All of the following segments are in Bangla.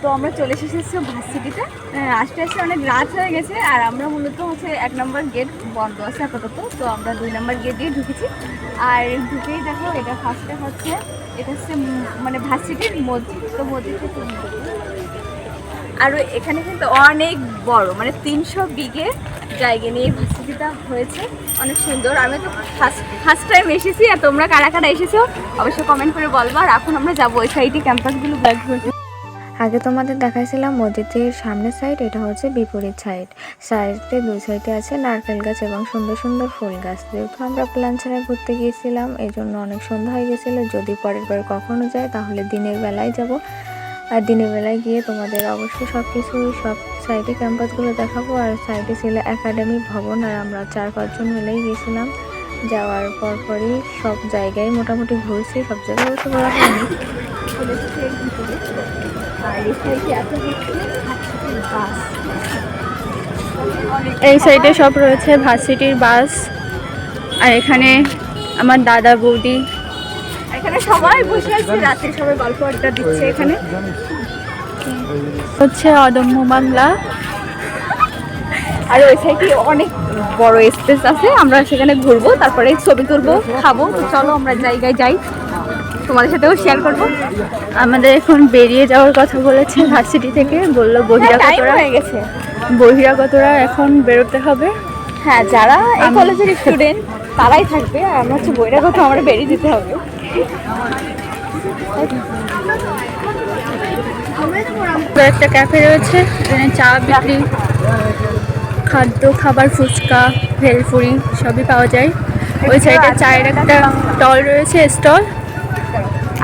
তো আমরা চলে এসেছি ভার্সিটিতে। আস্তে আস্তে অনেক রাত হয়ে গেছে, আর আমরা মূলত হচ্ছে 1 নম্বর গেট বন্ধ আছে আপাতত, তো আমরা 2 নম্বর গেট দিয়ে ঢুকেছি। আর ঢুকেই দেখো এটা ফার্স্টে হচ্ছে, এটা হচ্ছে মানে ভার্সিটির মসজিদ। তো মসজিদটা আর এখানে কিন্তু অনেক বড়, মানে 300 বিঘে জায়গা নিয়ে ভার্সিটিটা হয়েছে, অনেক সুন্দর। আমি তো ফার্স্ট টাইম এসেছি, আর তোমরা কারা কারা এসেছো অবশ্যই কমেন্ট করে বলবা। আর এখন আমরা যাবো ওই সাইডে ক্যাম্পাসগুলো ব্যাক করতে। আগে তোমাদের দেখাইছিলাম মসজিদের সামনের সাইড, এটা হচ্ছে বিপরীত সাইড। সাইডে দুই সাইডে আছে নারকেল গাছ এবং সুন্দর সুন্দর ফুল গাছ। যেহেতু আমরা প্ল্যান ছাড়া ঘুরতে গিয়েছিলাম, এই জন্য অনেক সন্ধ্যা হয়ে গেছিলো। যদি পরের বার কখনো যায় তাহলে দিনের বেলায় যাব। আর দিনের বেলায় গিয়ে তোমাদের অবশ্যই সব সাইডে ক্যাম্পাসগুলো দেখাবো। আর সাইডে ছিল একাডেমি ভবন, আর আমরা 4-5 জন মিলেই গেছিলাম। যাওয়ার পরই সব জায়গায় মোটামুটি ঘুরছি, সব জায়গায় অবশ্য ঘোরা হয়নি। এই সাইডে সব রয়েছে ভার্সিটির বাস। আর এখানে আমার দাদা বৌদি, এখানে সবাই বসে আছে, রাতে সবাই গল্প আড্ডা দিচ্ছে। এখানে হচ্ছে অদম্য বাংলা। আর ওই সাইডে অনেক বড় স্পেস আছে, আমরা সেখানে ঘুরবো, তারপরে ছবি তুলবো, খাবো। তো চলো আমরা জায়গায় যাই, তোমাদের সাথেও শেয়ার করবো। আমাদের এখন বেরিয়ে যাওয়ার কথা বলেছে ভার্সিটি থেকে, বললো বহিরাগতরা হয়ে গেছে, বহিরাগতরা এখন বেরোতে হবে। হ্যাঁ, যারা এই কলেজের স্টুডেন্ট তারাই থাকবে, আর আমরা হচ্ছে বহিরাগত, আমরা বেরিয়ে যেতে হবে। একটা ক্যাফে রয়েছে, এখানে চা বিক্রি, খাদ্য খাবার, ফুচকা, ভেলপুরি সবই পাওয়া যায়। ওই সাইডে চায়ের একটা স্টল রয়েছে, স্টল।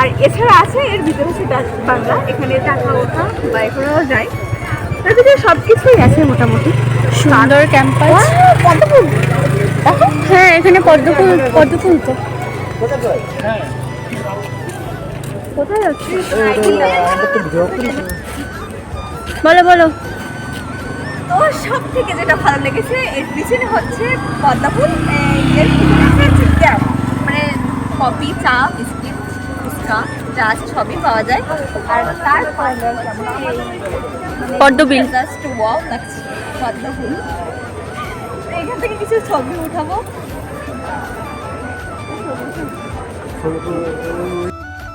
আর এছাড়া আছে এর ভিতরে হচ্ছে বাংলা, এখানে টাকা ওঠা বা এখানেও যায়, তার ভিতরে সব কিছুই আছে মোটামুটি। সুন্দর ক্যাম্পাস। পদ্মফুল, হ্যাঁ এখানে পদ্মফুল তো কোথায় যাচ্ছে? বলো বলো। তো সব থেকে যেটা ভালো লেগেছে, এর পিছনে হচ্ছে পদ্মফুল, এর পিছনে হচ্ছে ক্যাম্প, মানে কফি, চা, বিস্কিট, ফুচকা যা আছে সবই পাওয়া যায়। আর তার পদ্মবিল জাস্ট ওয়াও লাগছে পদ্মফুল। এখান থেকে কিছু ছবি উঠাবো।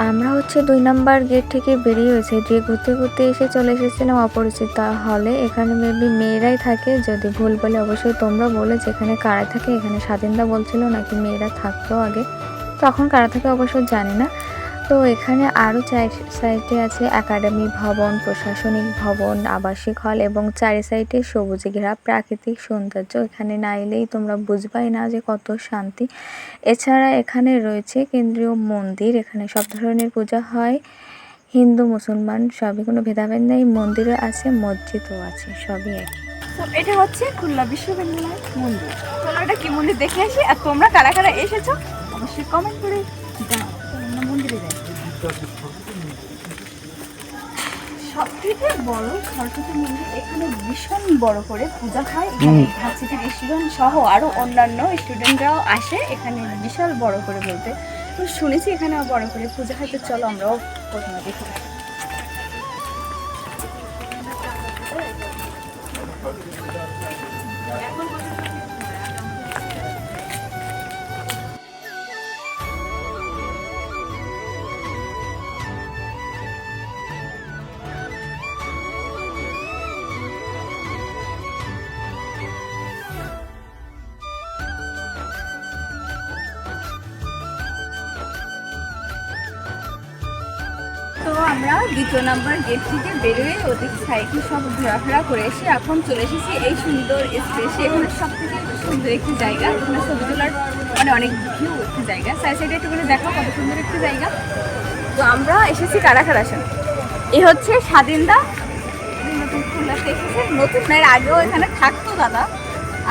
আমরা হচ্ছে 2 নম্বর গেট থেকে বেরিয়ে হয়েছে, দিয়ে ঘুরতে ঘুরতে এসে চলে এসেছিলাম অপরিচিত হলে। এখানে মেবি মেয়েরাই থাকে, যদি ভুল বলে অবশ্যই তোমরা বলে যেখানে কারা থাকে। এখানে স্বাধীনতা বলছিল নাকি মেয়েরা থাকতো আগে, তখন কারা থাকে অবশ্য জানি না। তো এখানে আরও 4 সাইডে আছে একাডেমি ভবন, প্রশাসনিক ভবন, আবাসিক হল এবং 4 সাইডে সবুজে ঘেরা প্রাকৃতিক সৌন্দর্য। এখানে না এলেই তোমরা বুঝবাই না যে কত শান্তি। এছাড়া এখানে রয়েছে কেন্দ্রীয় মন্দির, এখানে সব ধরনের পূজা হয়, হিন্দু মুসলমান সবই, কোনো ভেদাভেদ নেই। মন্দিরও আছে, মসজিদও আছে, সবই একই। তো এটা হচ্ছে খুলনা বিশ্ববিদ্যালয় মন্দির। চলো এটা কি মন্দির দেখে আসি। আর তোমরা কারা কারা এসেছো অবশ্যই কমেন্ট করে জানাও। আমরা মন্দিরে যাই। সব থেকে বড় সরস্বতী মন্দির, এখানে ভীষণ বড় করে পূজা হয়। এখানে ভার্সিটির স্টুডেন্ট সহ আরও অন্যান্য স্টুডেন্টরাও আসে এখানে, বিশাল বড় করে বলতে। তো শুনেছি এখানেও বড় করে পূজা হয়। তো চলো আমরাও প্রথমে দেখি। তো আমরা 2 নম্বর গেট থেকে বেরোয় ওদিক সাইডে সব ঘোরাফেরা করে এসে এখন চলে এসেছি এই সুন্দর স্পেসে। এখানে সব থেকে সুন্দর একটি জায়গা, এখানে ছবি তোলার মানে অনেক ভিউ একটি জায়গা। সাইডে একটু করে দেখো কত সুন্দর একটি জায়গা। তো আমরা এসেছি কারাখার আসেন, এ হচ্ছে স্বাধীনতা, নতুন খুলনাতে এসেছে। নতুন এর আগেও এখানে থাকতো দাদা।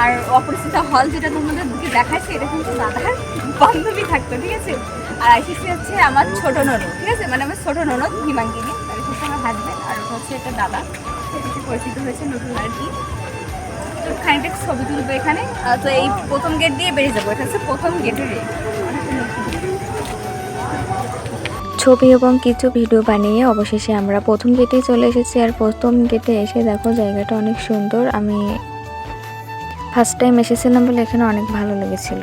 আর অপরিচিত হল যেটা তোমাদের দিকে দেখাচ্ছে, এটা কিন্তু দাদার বান্ধবী থাকতো, ঠিক আছে। আর আইসিসি হচ্ছে আমার ছোট ননদ, ঠিক আছে, মানে আমার ছোট ননদ হিমাঙ্গিনী, আর এসেছে আমার হাজব্যান্ড, আর হচ্ছে এটা দাদা, সেটা পরিচিত হয়েছে নতুন আর কি। তো খানিকটা ছবি তুলবো এখানে। তো এই প্রথম গেট দিয়ে বেরিয়ে যাবো, এটা হচ্ছে প্রথম গেটের। ছবি এবং কিছু ভিডিও বানিয়ে অবশেষে আমরা প্রথম গেটেই চলে এসেছি। আর প্রথম গেটে এসে দেখো জায়গাটা অনেক সুন্দর। আমি ফার্স্ট টাইম এসেছিলাম বলে এখানে অনেক ভালো লেগেছিল।